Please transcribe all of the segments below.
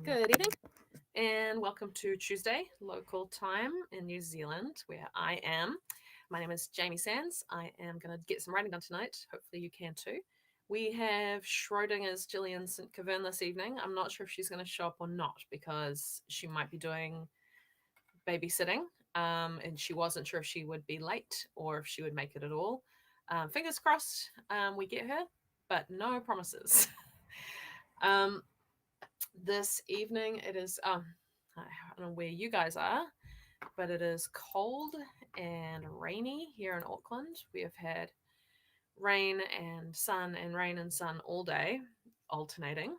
Good evening, and welcome to Tuesday local time in New Zealand, where I am. My name is Jamie Sands. I am going to get some writing done tonight. Hopefully, you can too. We have Schrodinger's Gillian St. Kevin this evening. I'm not sure if she's going to show up or not because she might be doing babysitting, and she wasn't sure if she would be late or if she would make it at all. Fingers crossed we get her, but no promises. um, this evening it is I don't know where you guys are, but it is cold and rainy here in Auckland. We have had rain and sun and rain and sun all day, alternating.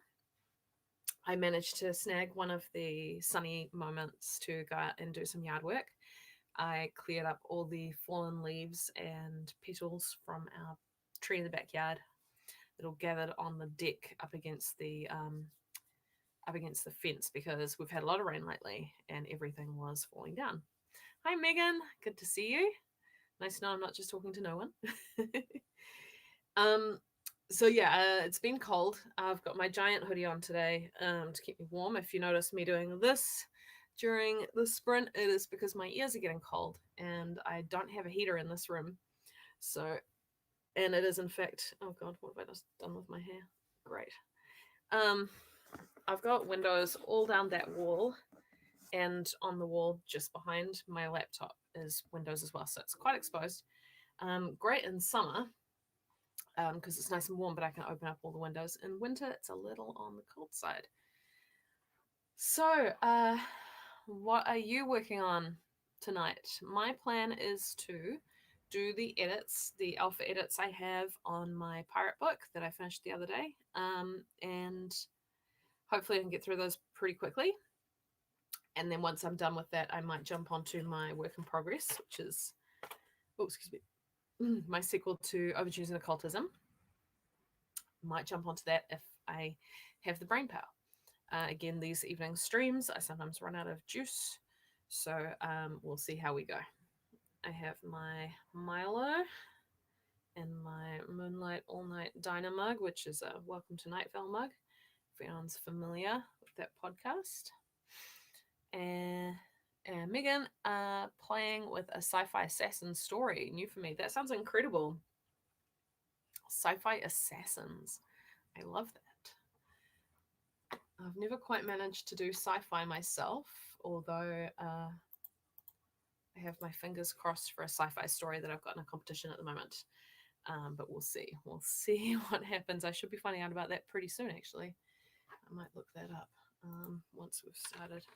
I managed to snag one of the sunny moments to go out and do some yard work. I cleared up all the fallen leaves and petals from our tree in the backyard that all gathered on the deck up against the fence because we've had a lot of rain lately and everything was falling down. Hi, Megan. Good to see you. Nice to know I'm not just talking to no one. um, it's been cold. I've got my giant hoodie on today to keep me warm. If you notice me doing this during the sprint, it is because my ears are getting cold and I don't have a heater in this room. So, and it is in fact, oh God, what have I just done with my hair? Great. Um, I've got windows all down that wall, and on the wall just behind my laptop is windows as well, so it's quite exposed. Great in summer because it's nice and warm, but I can open up all the windows. In winter, it's a little on the cold side. So, what are you working on tonight? My plan is to do the edits, the alpha edits I have on my pirate book that I finished the other day, and hopefully I can get through those pretty quickly. And then once I'm done with that, I might jump onto my work in progress, which is, my sequel to Overtunes and Occultism. Might jump onto that if I have the brain power. Again, these evening streams, I sometimes run out of juice, so we'll see how we go. I have my Milo and my Moonlight All Night Diner mug, which is a Welcome to Night Vale mug, if anyone's familiar with that podcast. And Megan playing with a sci-fi assassin story, new for me. That sounds incredible. Sci-fi assassins. I love that. I've never quite managed to do sci-fi myself, although I have my fingers crossed for a sci-fi story that I've got in a competition at the moment. But we'll see. We'll see what happens. I should be finding out about that pretty soon, actually. I might look that up once we've started.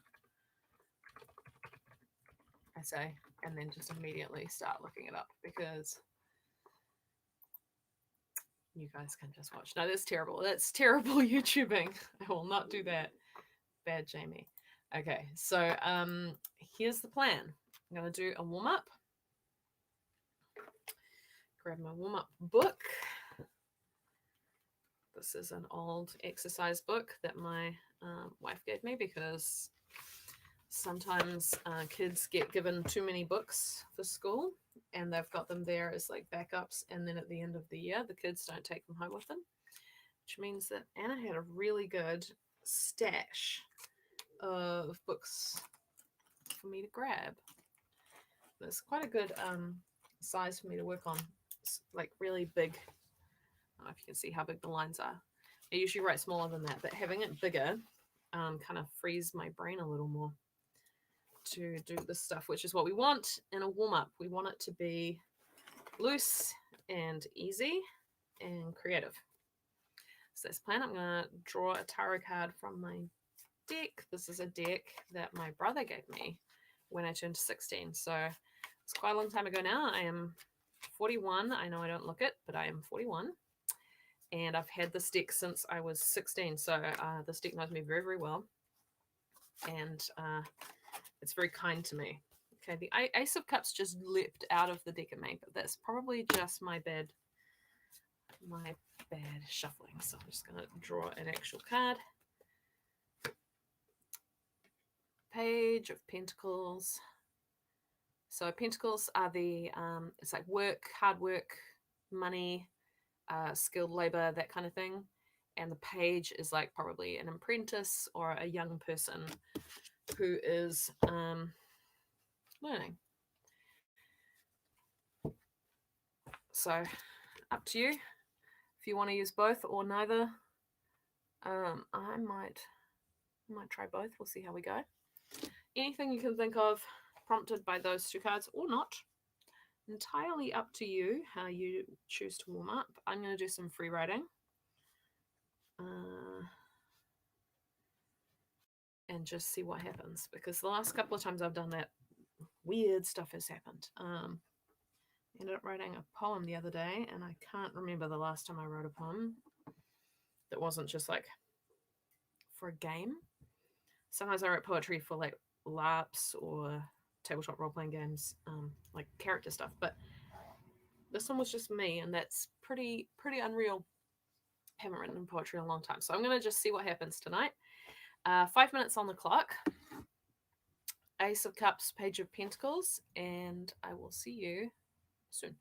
I say, and then just immediately start looking it up because you guys can just watch. No, that's terrible. That's terrible YouTubing. I will not do that. Bad Jamie. Okay, so here's the plan. I'm going to do a warm-up. Grab my warm-up book. This is an old exercise book that my wife gave me because sometimes kids get given too many books for school and they've got them there as like backups, and then at the end of the year the kids don't take them home with them, which means that Anna had a really good stash of books for me to grab. It's quite a good size for me to work on. It's like really big. I don't know if you can see how big the lines are. I usually write smaller than that, but having it bigger kind of frees my brain a little more to do this stuff, which is what we want in a warm-up. We want it to be loose and easy and creative. So this plan, I'm going to draw a tarot card from my deck. This is a deck that my brother gave me when I turned 16. So it's quite a long time ago now. I am 41. I know I don't look it, but I am 41. And I've had this deck since I was 16. So this deck knows me very, very well. And it's very kind to me. Okay, the Ace of Cups just leapt out of the deck at me, but that's probably just my bad shuffling. So I'm just going to draw an actual card. Page of Pentacles. So Pentacles are the, it's like work, hard work, money, skilled labor, that kind of thing. and the page is like probably an apprentice or a young person who is learning. So up to you if you want to use both or neither. I might try both. We'll see how we go. Anything you can think of prompted by those two cards or not. Entirely up to you how you choose to warm up. I'm going to do some free writing. And just see what happens, because the last couple of times I've done that, weird stuff has happened. Ended up writing a poem the other day, and I can't remember the last time I wrote a poem that wasn't just like for a game. Sometimes I write poetry for like LARPs or tabletop role-playing games, like character stuff, but this one was just me, and that's pretty unreal. Haven't written poetry in a long time, so I'm going to just see what happens tonight. 5 minutes on the clock. Ace of Cups, Page of Pentacles, and I will see you soon.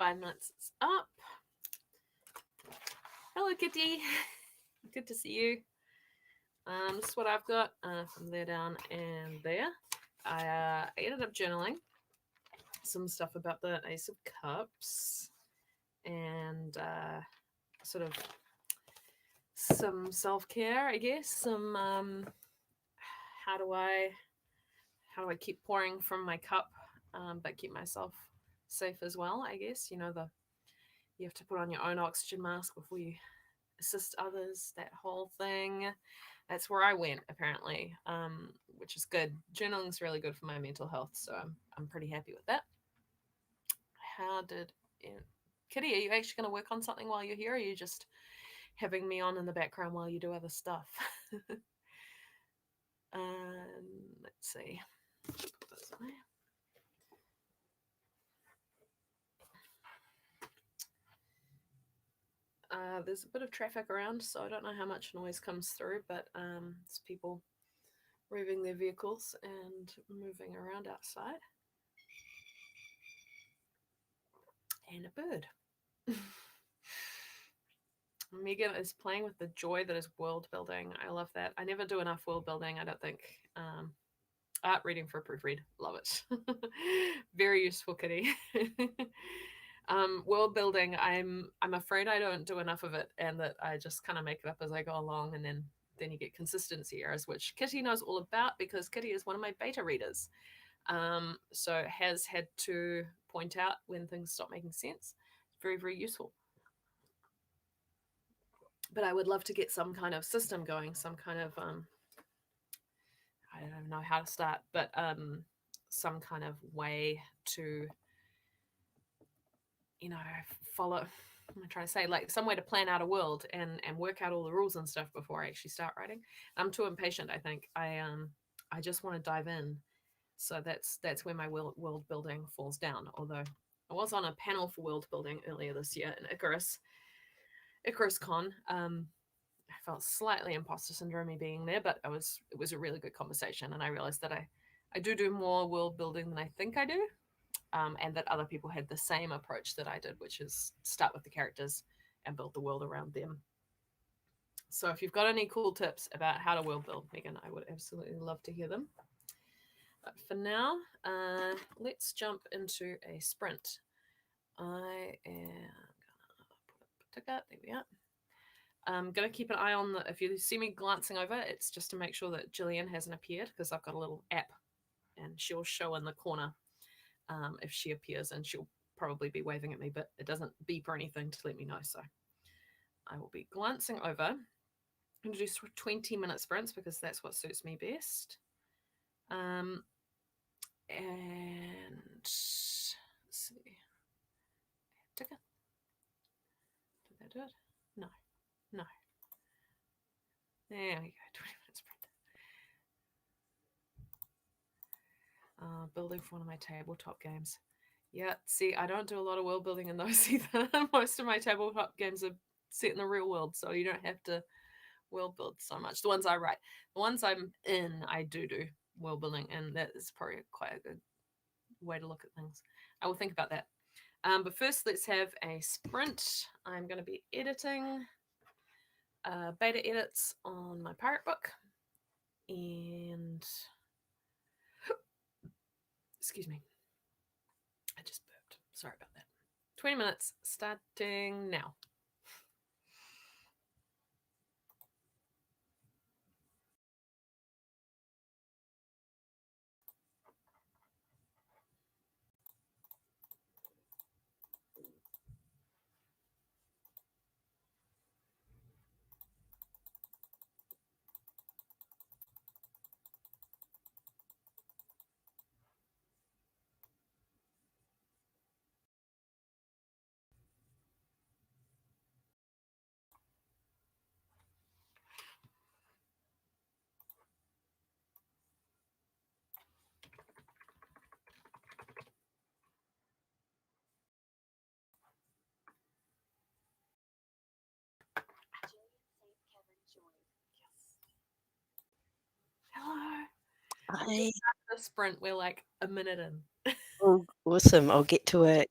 5 minutes is up. Hello, Kitty. Good to see you. This is what I've got from there down and there. I ended up journaling some stuff about the Ace of Cups and sort of some self-care, I guess. Some how do I keep pouring from my cup, but keep myself safe as well, I guess. You have to put on your own oxygen mask before you assist others, that whole thing. That's where I went, apparently, which is good. Journaling's really good for my mental health, so I'm pretty happy with that. Kitty, are you actually going to work on something while you're here, or are you just having me on in the background while you do other stuff? Let's see. There's a bit of traffic around, so I don't know how much noise comes through, but it's people revving their vehicles and moving around outside. And a bird. Megan is playing with the joy that is world building. I love that. I never do enough world building, I don't think. Art reading for a proofread. Love it. Very useful, Kitty. World building, I'm afraid I don't do enough of it, and that I just kind of make it up as I go along, and then you get consistency errors, which Kitty knows all about because Kitty is one of my beta readers. So has had to point out when things stop making sense. Very, very useful. But I would love to get some kind of system going, some kind of I don't know how to start, but some kind of way to follow. I'm trying to say, like, some way to plan out a world and work out all the rules and stuff before I actually start writing. I'm too impatient, I think. I just want to dive in. So that's where my world building falls down. Although I was on a panel for world building earlier this year in Icarus Con. I felt slightly imposter syndrome being there, but it was a really good conversation, and I realized that I do more world building than I think I do. And that other people had the same approach that I did, which is start with the characters and build the world around them. So if you've got any cool tips about how to world build, Megan, I would absolutely love to hear them. But for now, let's jump into a sprint. I am gonna put up a ticket. There we are. I'm going to keep an eye on if you see me glancing over, it's just to make sure that Jillian hasn't appeared, because I've got a little app and she'll show in the corner if she appears, and she'll probably be waving at me, but it doesn't beep or anything to let me know. So I will be glancing over. I'm going to do 20-minute sprints because that's what suits me best. And let's see. Ticker. Did that do it? No. There we go. 20-minute sprint. Building for one of my tabletop games. Yeah, see, I don't do a lot of world building in those either. Most of my tabletop games are set in the real world, so you don't have to world build so much. The ones I write, the ones I'm in, I do world building, and that is probably quite a good way to look at things. I will think about that. But first, let's have a sprint. I'm going to be editing beta edits on my pirate book, and excuse me, I just burped. Sorry about that. 20 minutes starting now. Hello. Hi. The sprint, we're like a minute in. Oh, awesome. I'll get to it.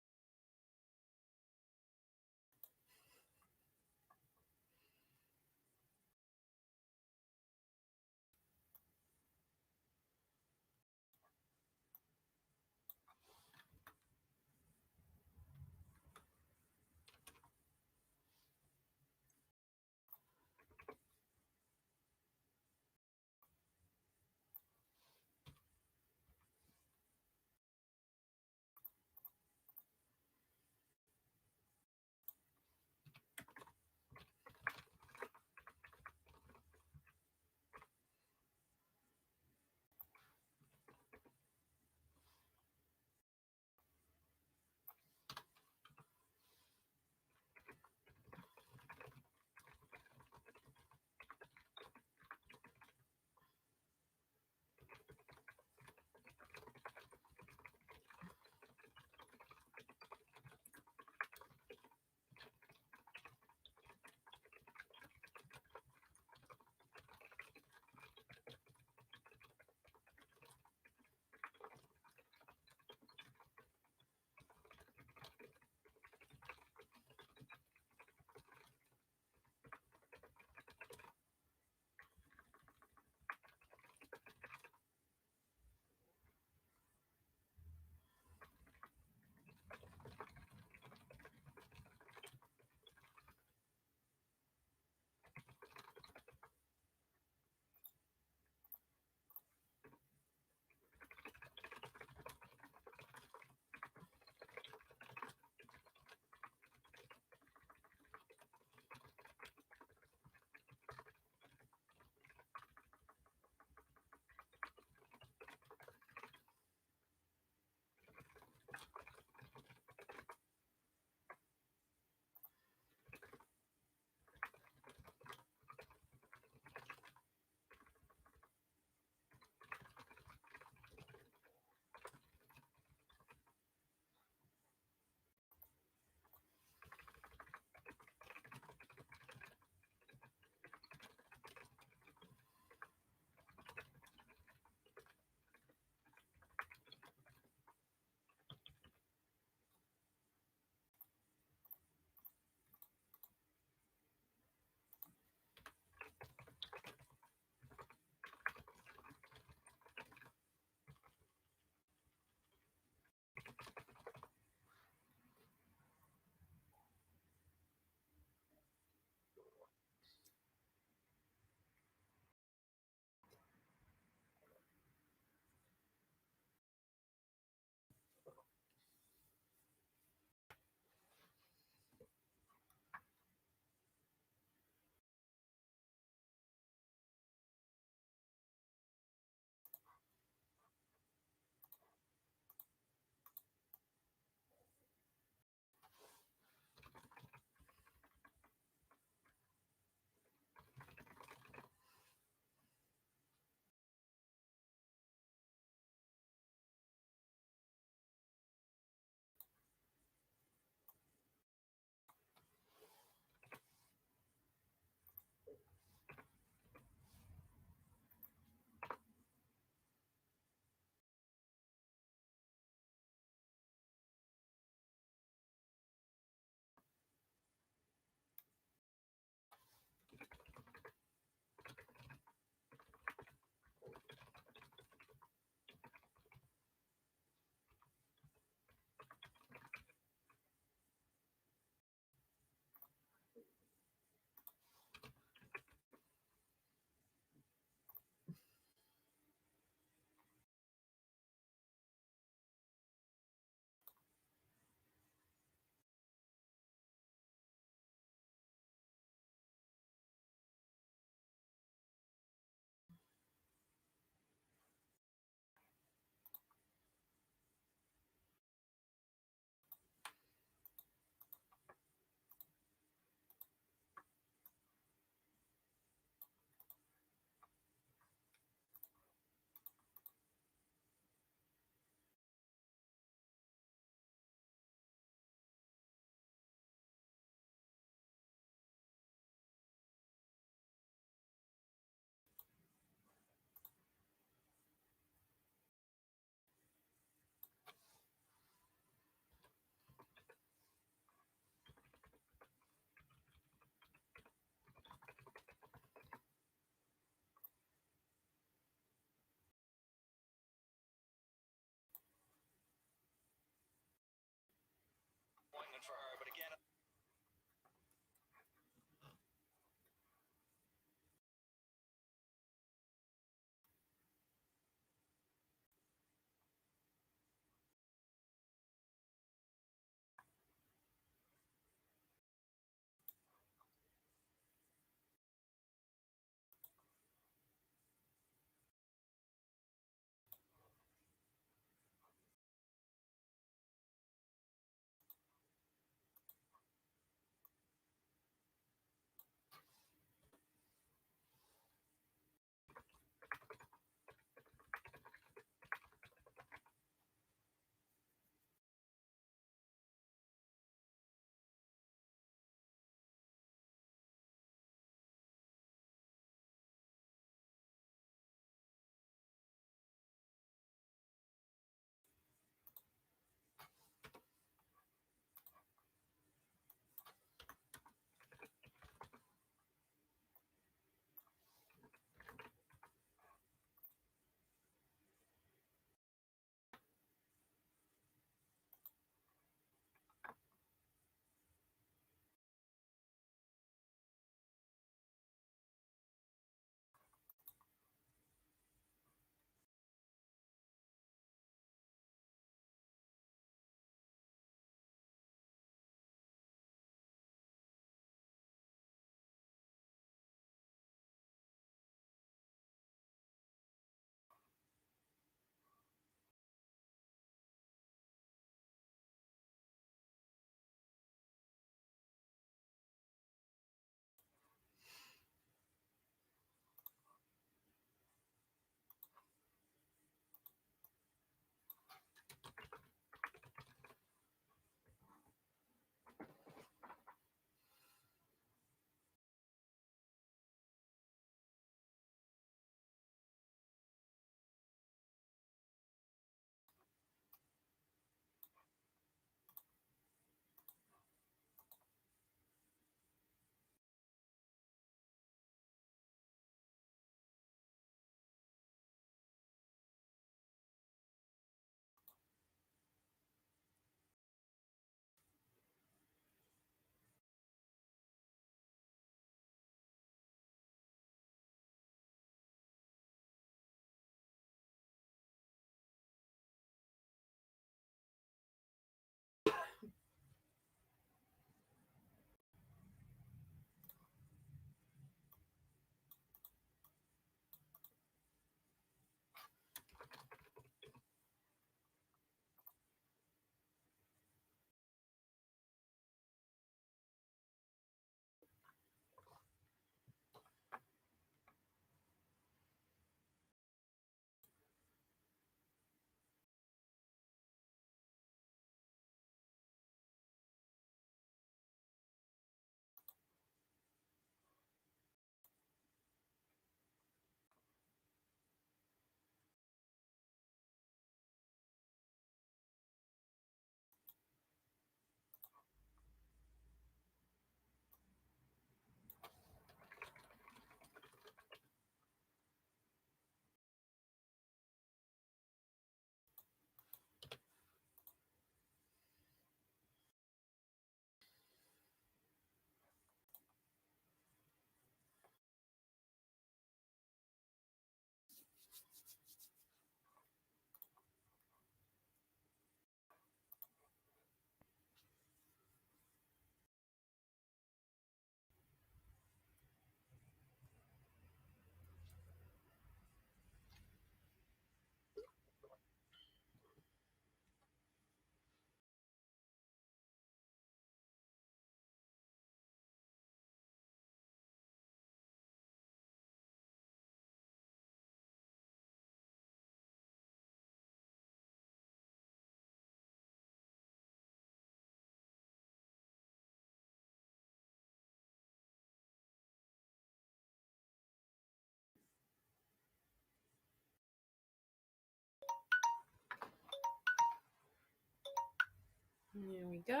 There we go.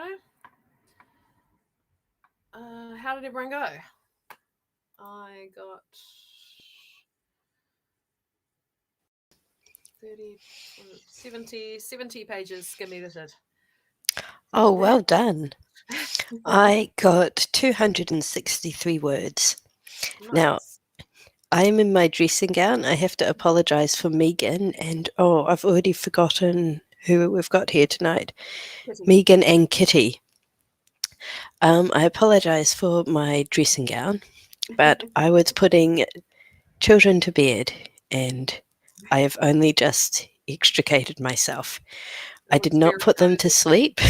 How did everyone go? I got 30, 70 pages skim edited. Oh, well done. I got 263 words. Now, Nice. I am in my dressing gown. I have to apologise for Megan, and I've already forgotten who we've got here tonight. Kitty. Megan and Kitty. I apologise for my dressing gown, but I was putting children to bed, and I have only just extricated myself. It I did looks not very put them to cozy. sleep.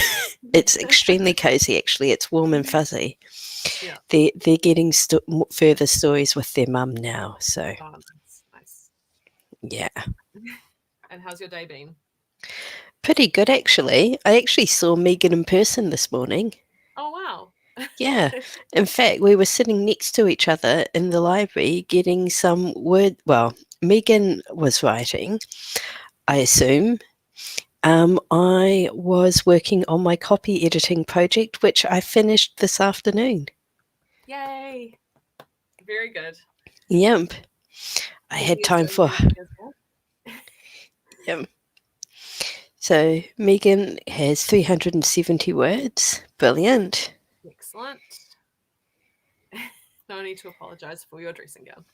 It's extremely cozy, actually. It's warm and fuzzy. Yeah. They're getting further stories with their mum now, so Oh, nice. Nice. yeah. And how's your day been? Pretty good, actually. I actually saw Megan in person this morning. Oh, wow. Yeah. In fact, we were sitting next to each other in the library getting some word. Well, Megan was writing, I assume. I was working on my copy editing project, which I finished this afternoon. Yay. Very good. Yep. I Kitty had is time doing for. amazing as well. Yep. So Megan has 370 words. Brilliant. Excellent. No need to apologize for your dressing gown.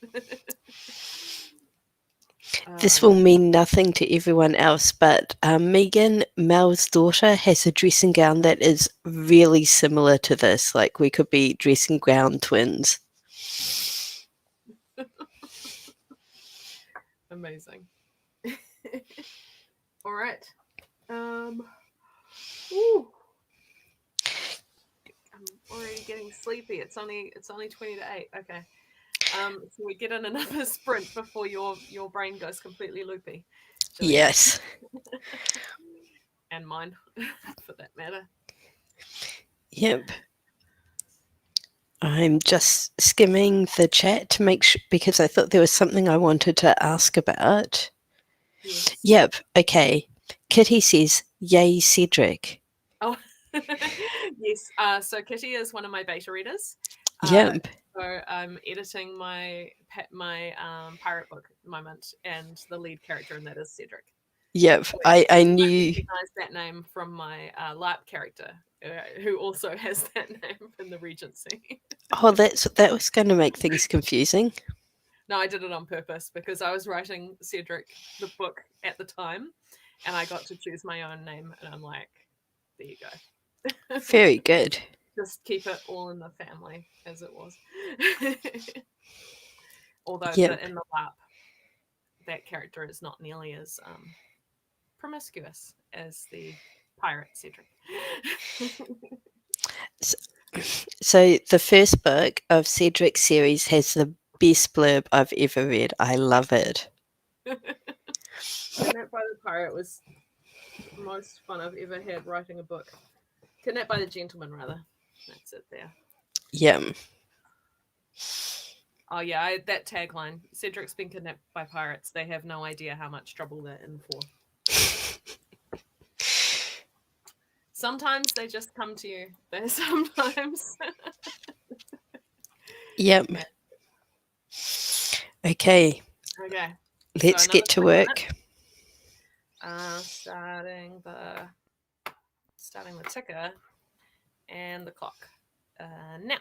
This will Yeah. mean nothing to everyone else, but Megan, Mel's daughter, has a dressing gown that is really similar to this. Like we could be dressing gown twins. Amazing. All right. Ooh, I'm already getting sleepy. It's only 20 to 8. Okay. So we get in another sprint before your brain goes completely loopy. Shall we? Yes. And mine, for that matter. Yep. I'm just skimming the chat to make sure because I thought there was something I wanted to ask about. Yes. Yep. Okay. Kitty says, "Yay, Cedric." Oh, yes. So Kitty is one of my beta readers. Yep. So I'm editing my pirate book at the moment, and the lead character in that is Cedric. Yep. Which I I knew. recognise that name from my LARP character, who also has that name in the Regency. Oh, that was going to make things confusing. No, I did it on purpose because I was writing Cedric the book at the time, and I got to choose my own name, and I'm like, there you go. Very good. Just keep it all in the family as it was. Although Yep. in the LARP, that character is not nearly as promiscuous as the pirate Cedric. So the first book of Cedric's series has the best blurb I've ever read. I love it. Kidnapped by the Pirate was the most fun I've ever had writing a book. Kidnapped by the Gentleman, rather. That's it there. Yep. Oh, yeah, that tagline. Cedric's been kidnapped by pirates. They have no idea how much trouble they're in for. Sometimes they just come to you. They're sometimes. Yep. Okay. Okay. Let's So another get to 20 minutes. work. Starting the ticker and the clock. Now.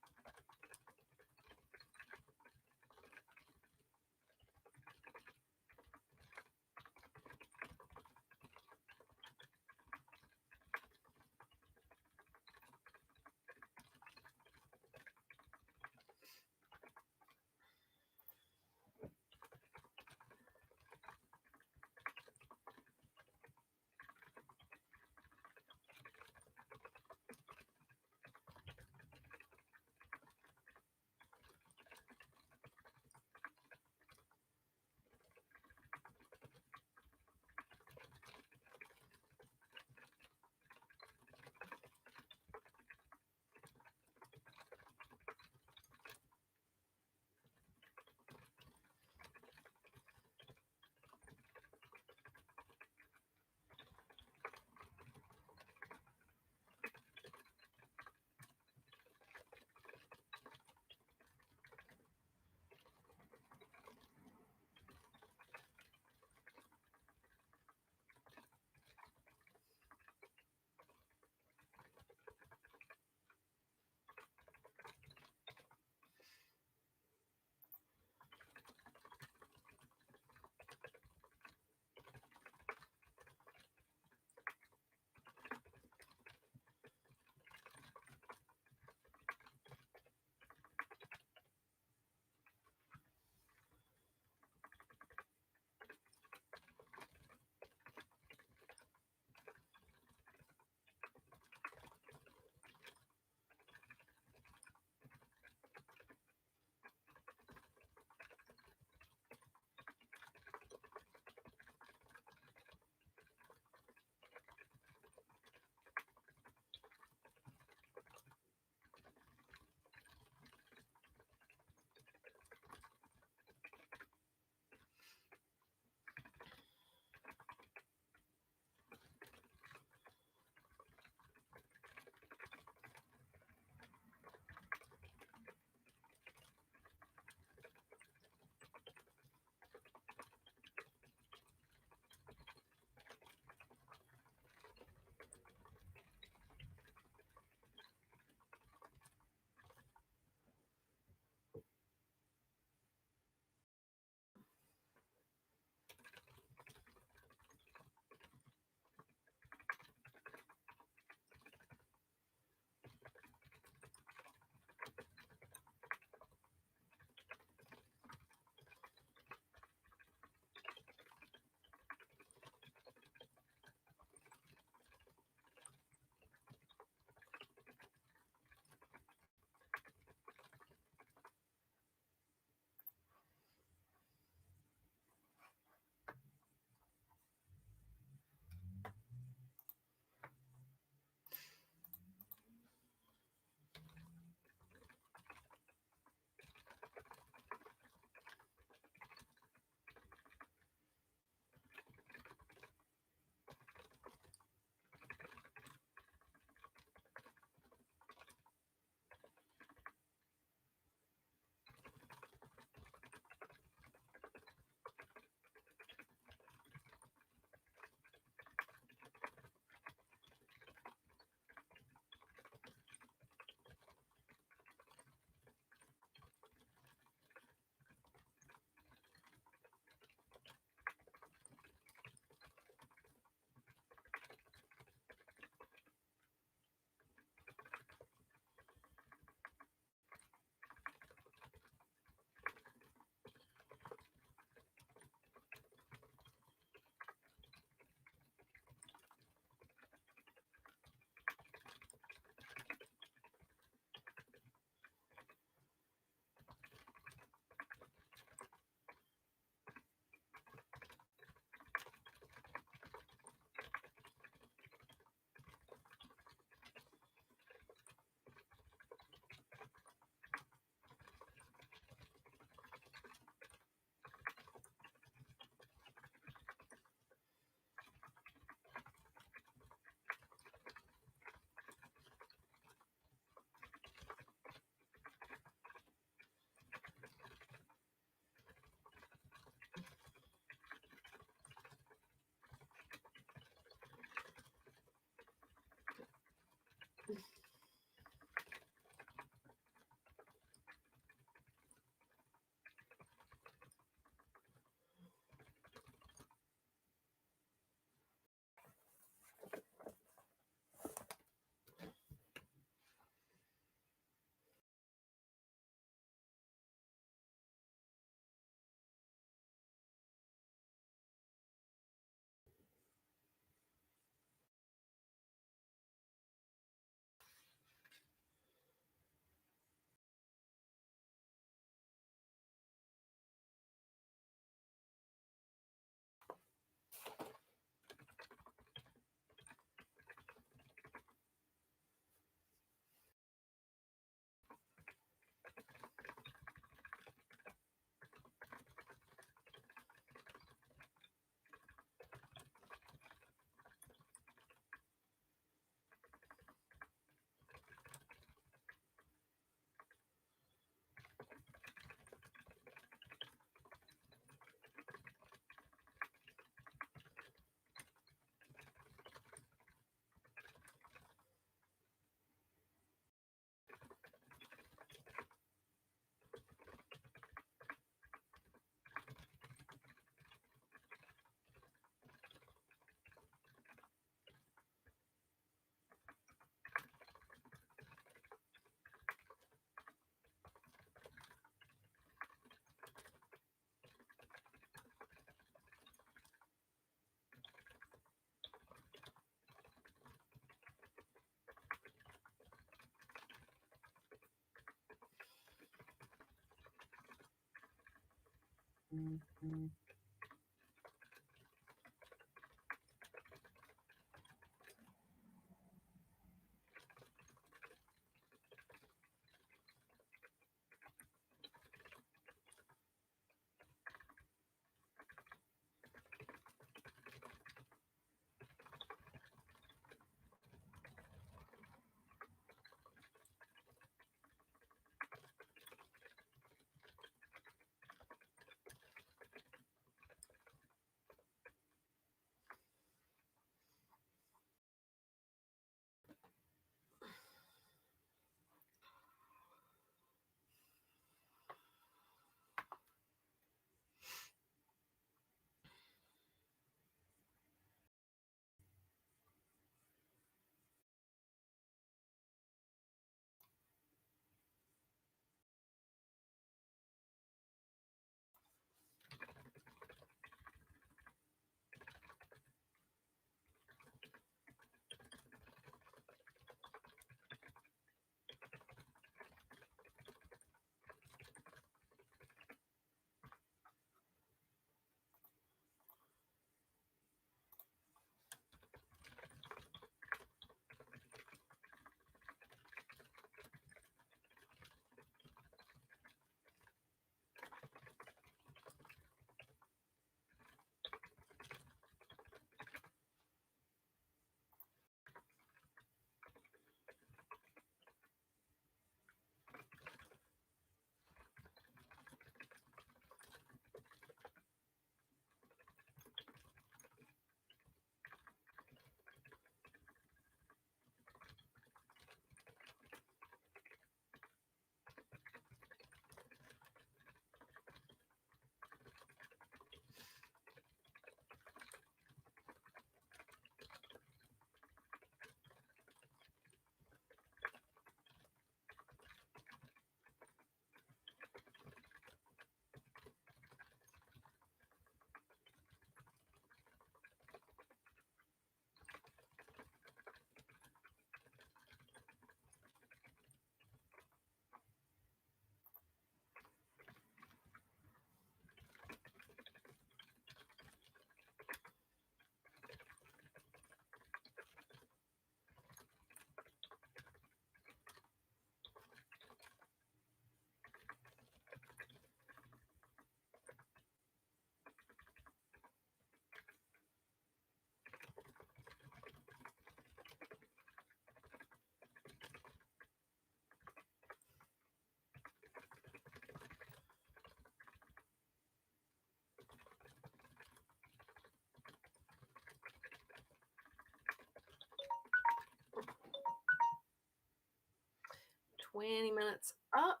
20 minutes up.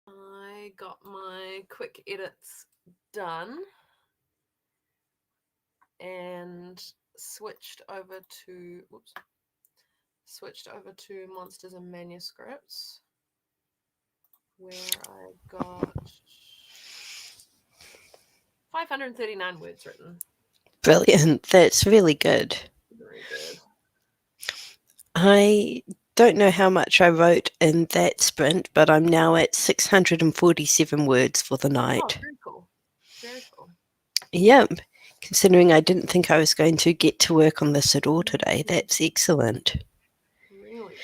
I got my quick edits done and switched over to Monsters and Manuscripts, where I got 539 words written. Brilliant. That's really good. Very good. I don't know how much I wrote in that sprint, but I'm now at 647 words for the Oh, night. very cool. Very cool. Yep. Considering I didn't think I was going to get to work on this at all today, that's excellent. Really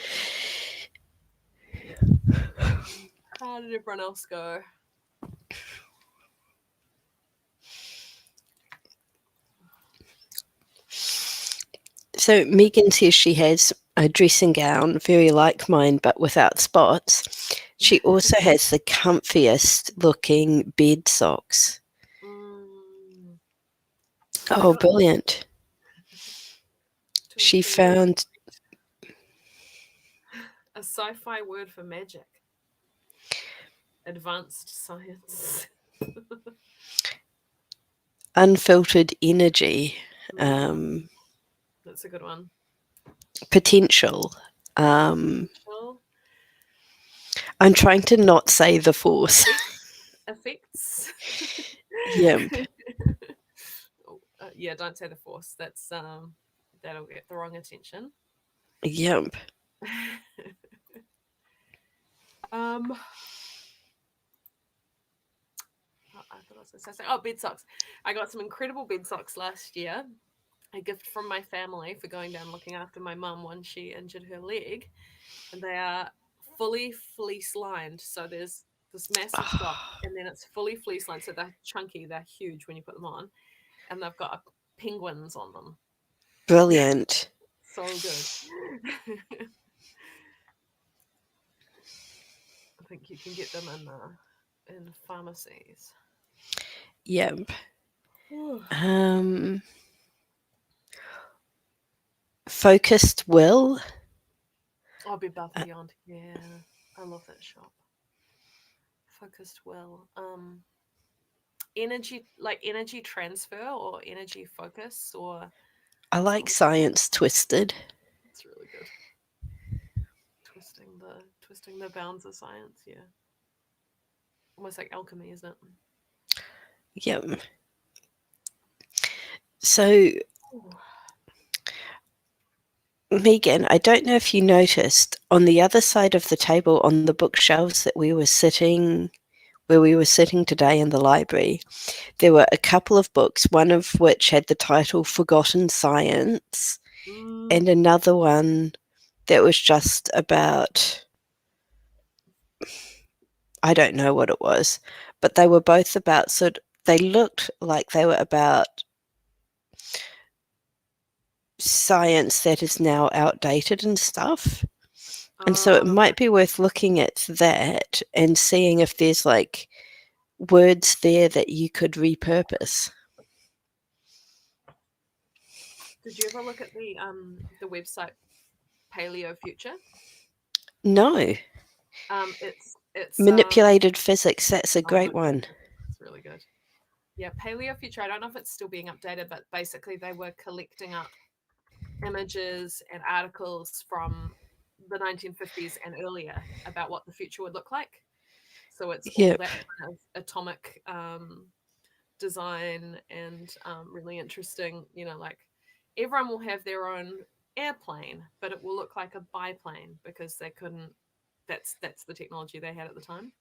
good. How did everyone else go? So Megan says she has a dressing gown very like mine but without spots. She also has the comfiest looking bed socks. Oh, brilliant. She found a sci-fi word for magic. Advanced science. unfiltered energy. That's a good one. Potential. Potential. I'm trying to not say the force. Effects. Yeah. Yeah, don't say the force. That's that'll get the wrong attention. Yep. um, I thought I was going to say, oh, bed socks. I got some incredible bed socks last year. A gift from my family for going down looking after my mum when she injured her leg. And they are fully fleece lined. So there's this massive top, and then it's fully fleece lined. So they're chunky, they're huge when you put them on. And they've got penguins on them. Brilliant. So good. I think you can get them in pharmacies. Yep. Focused Will. I'll be above and beyond. Yeah, I love that shop. Focused Will. Energy transfer or energy focus or. I like Science Twisted. It's really good. Twisting the bounds of science. Yeah. Almost like alchemy, isn't it? Yep. So, Megan, I don't know if you noticed on the other side of the table on the bookshelves that we were sitting today in the library, there were a couple of books, one of which had the title Forgotten Science, and another one that was just about, I don't know what it was, but they were both about they looked like they were about science that is now outdated and stuff. And so it might be worth looking at that and seeing if there's like words there that you could repurpose. Did you ever look at the website Paleo Future? No. It's Manipulated Physics. That's a great one. It's really good. Yeah, Paleo Future. I don't know if it's still being updated, but basically they were collecting up images and articles from the 1950s and earlier about what the future would look like. So it's all that kind of atomic design and really interesting. Like everyone will have their own airplane, but it will look like a biplane because they couldn't. That's the technology they had at the time.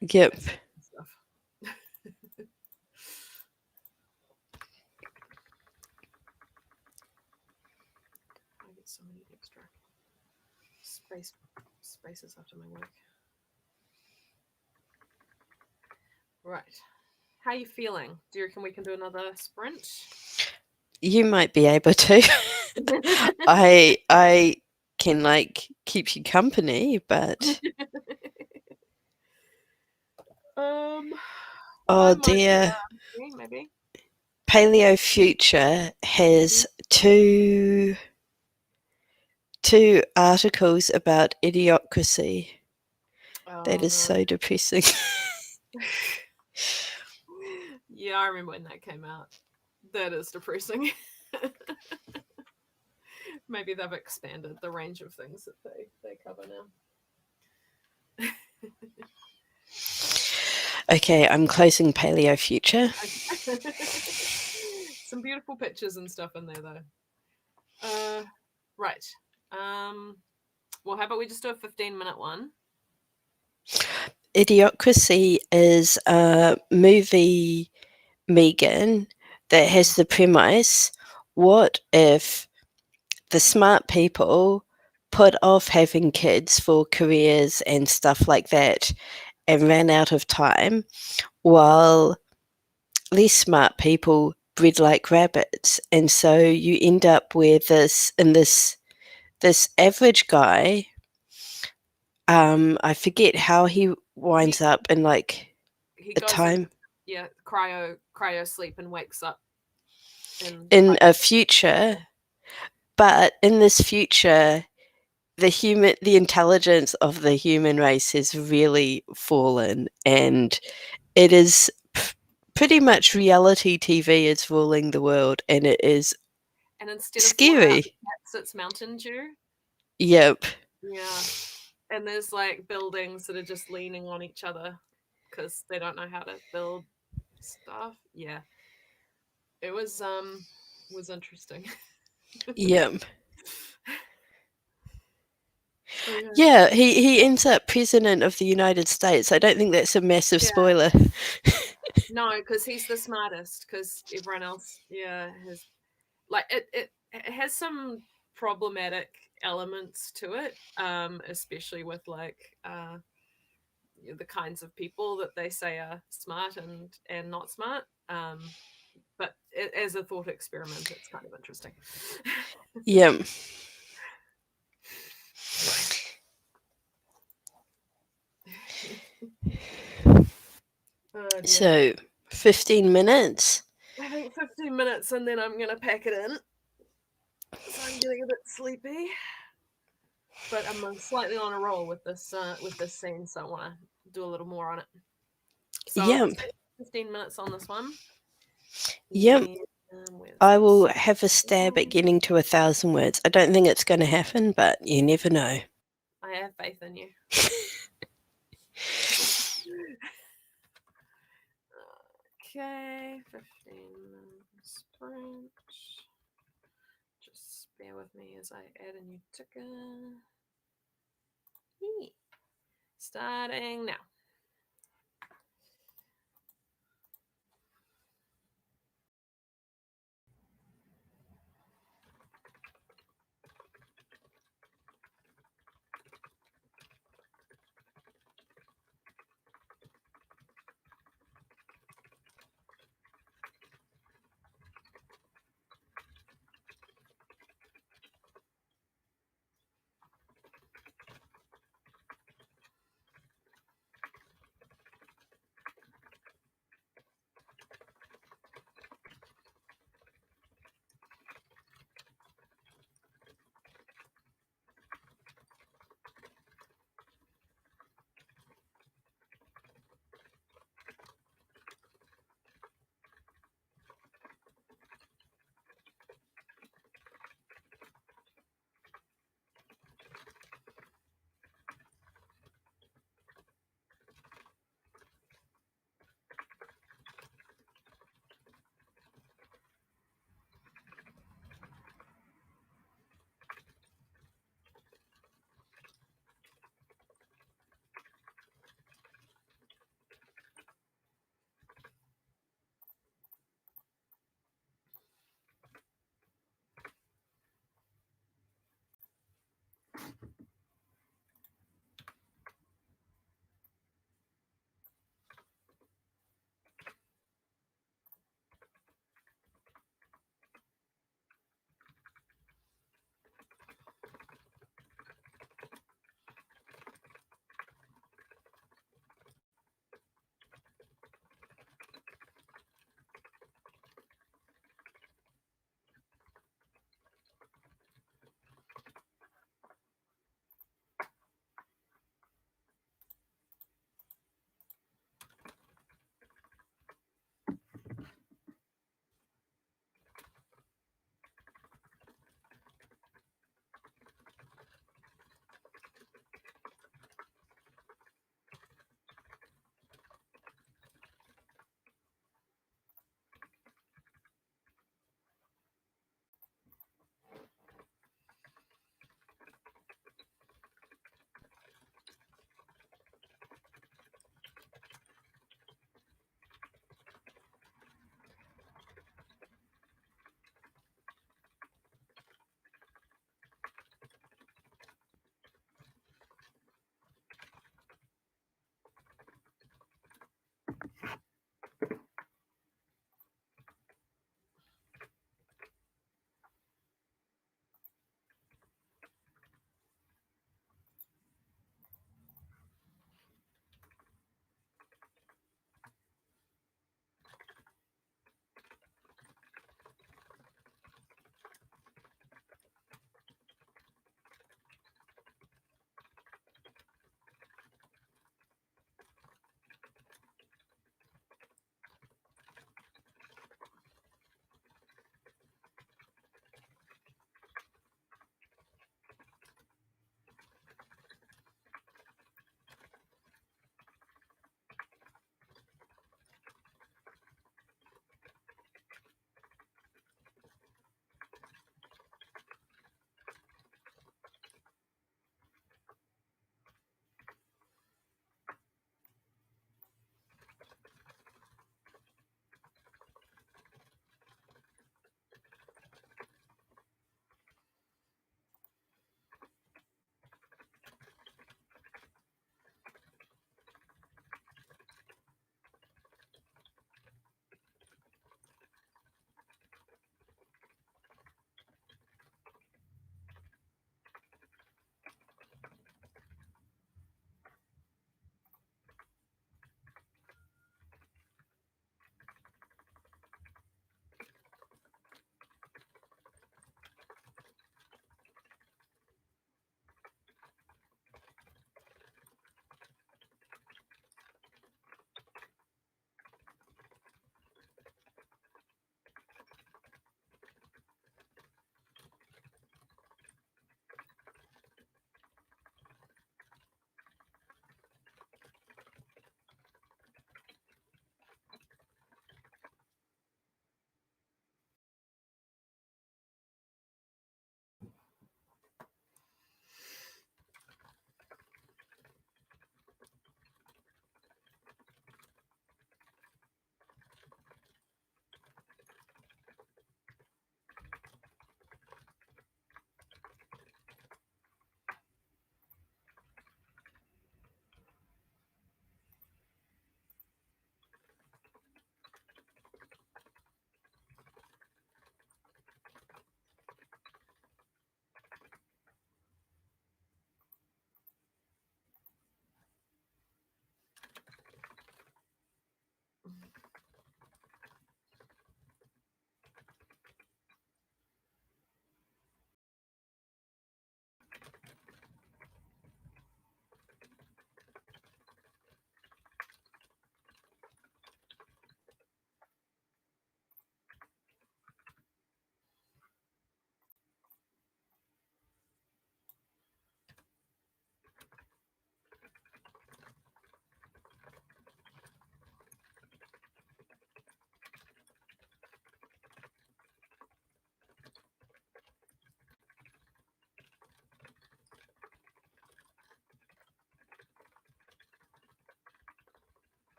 Yep. Stuff. I get so many extra spaces after my work. Right. How are you feeling? Do you reckon we can do another sprint? You might be able to. I can keep you company, but oh dear. Maybe. Paleo Future has two articles about idiocracy. That is so depressing. Yeah, I remember when that came out. That is depressing. Maybe they've expanded the range of things that they cover now. Okay, I'm closing Paleo Future. Some beautiful pictures and stuff in there, though. Right. Well, how about we just do a 15-minute one? Idiocracy is a movie, Megan, that has the premise, what if the smart people put off having kids for careers and stuff like that and ran out of time, while less smart people bred like rabbits? And so you end up with this average guy, I forget how he winds up in like a time. Cryo sleep and wakes up in a future, but in this future, the intelligence of the human race has really fallen, and it is pretty much reality TV is ruling the world, and it is scary. It's Mountain Dew. Yep. Yeah, and there's like buildings that are just leaning on each other because they don't know how to build stuff. Yeah, it was interesting. Yep. Yeah, he ends up president of the United States. I don't think that's a massive Yeah. spoiler. No, because he's the smartest. Because everyone else, has like it has some problematic elements to it, especially with like the kinds of people that they say are smart and not smart. But as a thought experiment, it's kind of interesting. Yeah. Oh dear. So 15 minutes. I think 15 minutes and then I'm gonna pack it in. So I'm getting a bit sleepy. But I'm slightly on a roll with this scene, so I want to do a little more on it. So I'll Yep. just take 15 minutes on this one. Yep. Where's I this? will have a stab at getting to 1,000 words. I don't think it's going to happen, but you never know. I have faith in you. Okay, 15 sprint. Just bear with me as I add a new ticker. Starting now.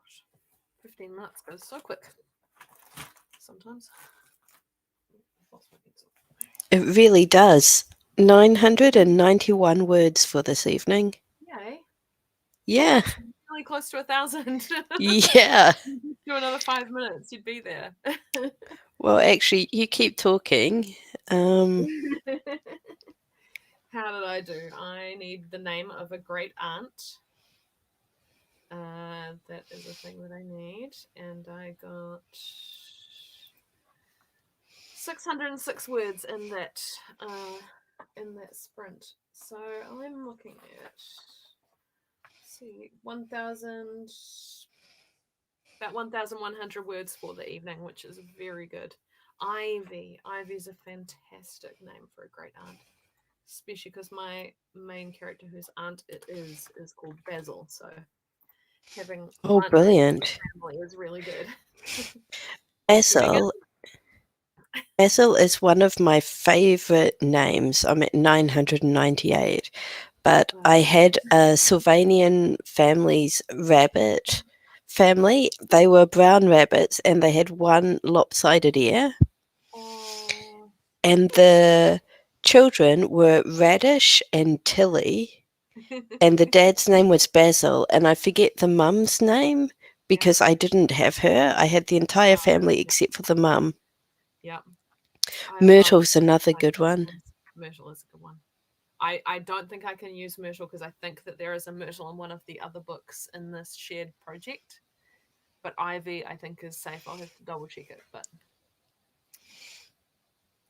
Gosh, 15 minutes goes so quick. Sometimes. Lost my pencil. It really does. 991 words for this evening. Yay. Yeah. Really close to 1,000. Yeah. Do another 5 minutes, you'd be there. Well, actually, you keep talking. How did I do? I need the name of a great aunt. That is a thing that I need. And I got 606 words in that sprint. So I'm looking at, see, 1,000, about 1,100 words for the evening, which is very good. Ivy. Ivy's a fantastic name for a great aunt, especially because my main character, whose aunt it is called Basil. So having Oh, aunt brilliant. family is really good. Basil. Basil is one of my favourite names. I'm at 998. But I had a Sylvanian family's rabbit family. They were brown rabbits and they had one lopsided ear. Oh. And the children were Radish and Tilly. And the dad's name was Basil. And I forget the mum's name because I didn't have her. I had the entire family except for the mum. Yeah. Myrtle's another good one. Myrtle is a good one. I don't think I can use Myrtle because I think that there is a Myrtle in one of the other books in this shared project. But Ivy, I think, is safe. I'll have to double check it. But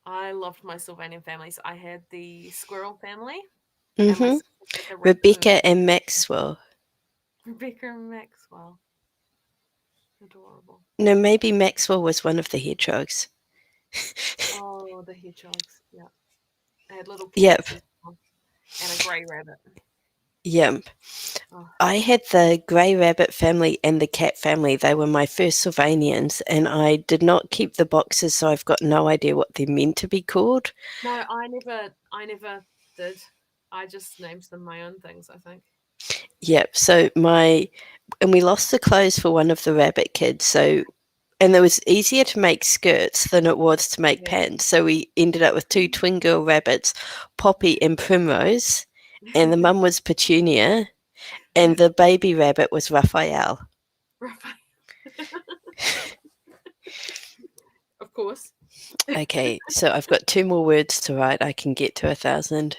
I loved my Sylvanian families. I had the squirrel family. Mm-hmm. Rebecca and Maxwell. Rebecca and Maxwell. Adorable. No, maybe Maxwell was one of the hedgehogs. Oh, the hedgehogs. Yeah. I had little Yep. cats as well, and a grey rabbit. Yep. Oh, I had the grey rabbit family and the cat family. They were my first Sylvanians, and I did not keep the boxes, so I've got no idea what they're meant to be called. no, I never did. I just named them my own things, I think. Yep. And we lost the clothes for one of the rabbit kids. So, and it was easier to make skirts than it was to make Yeah. pants. So we ended up with two twin girl rabbits, Poppy and Primrose, and the mum was Petunia, and the baby rabbit was Raphael. Raphael. Of course. Okay, so I've got 2 more words to write. I can get to 1,000.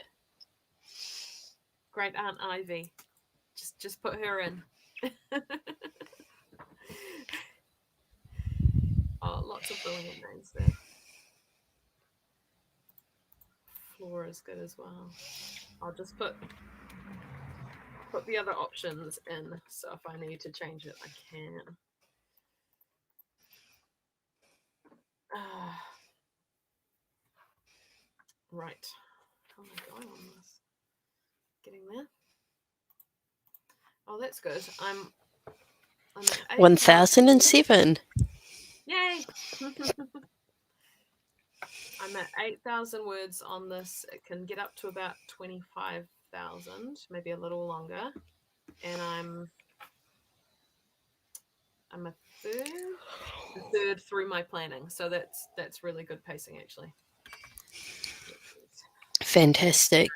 Great Aunt Ivy. Just put her in. Oh, lots of brilliant names there. Flora is good as well. I'll just put the other options in, so if I need to change it, I can. Right. How am I going on this? Getting there. Oh, that's good. I'm at 1,007. Yay! I'm at 8,000 words on this. It can get up to about 25,000, maybe a little longer. And I'm a third through my planning, so that's really good pacing actually. Fantastic.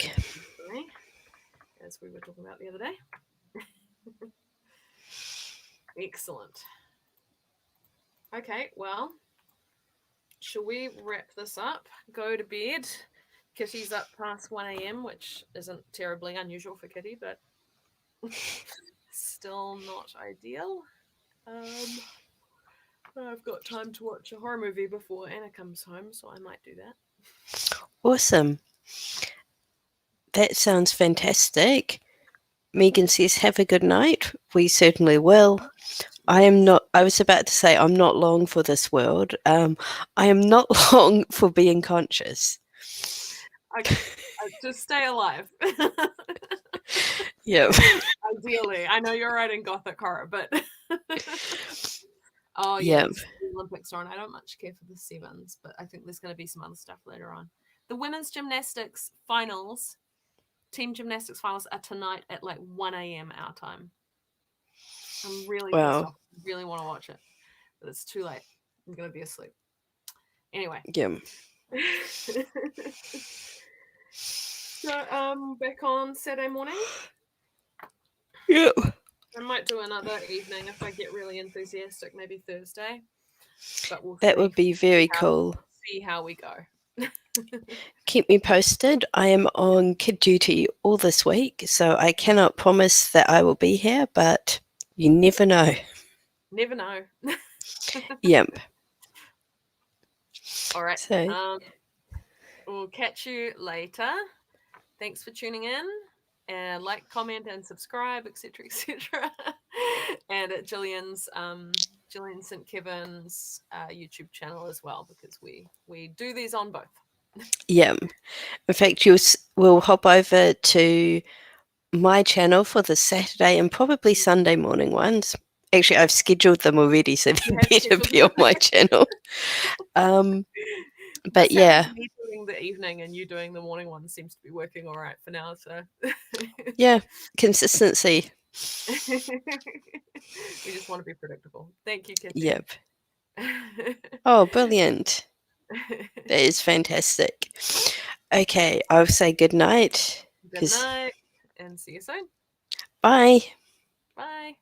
As we were talking about the other day. Excellent. Okay, well, shall we wrap this up? Go to bed. Kitty's up past 1 a.m., which isn't terribly unusual for Kitty, but still not ideal. I've got time to watch a horror movie before Anna comes home, so I might do that. Awesome. That sounds fantastic. Megan says, have a good night. We certainly will. I was about to say I'm not long for this world. I am not long for being conscious. Okay, just stay alive. Yeah. Ideally. I know you're writing gothic horror, but oh Yeah. the Olympics are on. I don't much care for the sevens, but I think there's going to be some other stuff later on. The women's gymnastics finals, team gymnastics finals, are tonight at like 1 a.m. our time. I'm really pissed off. I really want to watch it, but it's too late. I'm going to be asleep. Anyway. Yeah. So back on Saturday morning. Yeah. I might do another evening if I get really enthusiastic, maybe Thursday. But we'll that would be very cool. See how we go. Keep me posted. I am on kid duty all this week, so I cannot promise that I will be here, but you never know. Never know. Yep. All right. So, we'll catch you later. Thanks for tuning in. And like, comment, and subscribe, etc., etc. And at Gillian's Gillian St. Kevin's YouTube channel as well, because we do these on both. Yeah. In fact, we'll hop over to my channel for the Saturday and probably Sunday morning ones. Actually, I've scheduled them already, so they better be on my channel. But yeah. Me doing the evening and you doing the morning one seems to be working all right for now. So yeah, consistency. We just want to be predictable. Thank you, Kitty. Yep. Oh, brilliant. That is fantastic. Okay, I'll say good night. Good night, and see you soon. Bye. Bye.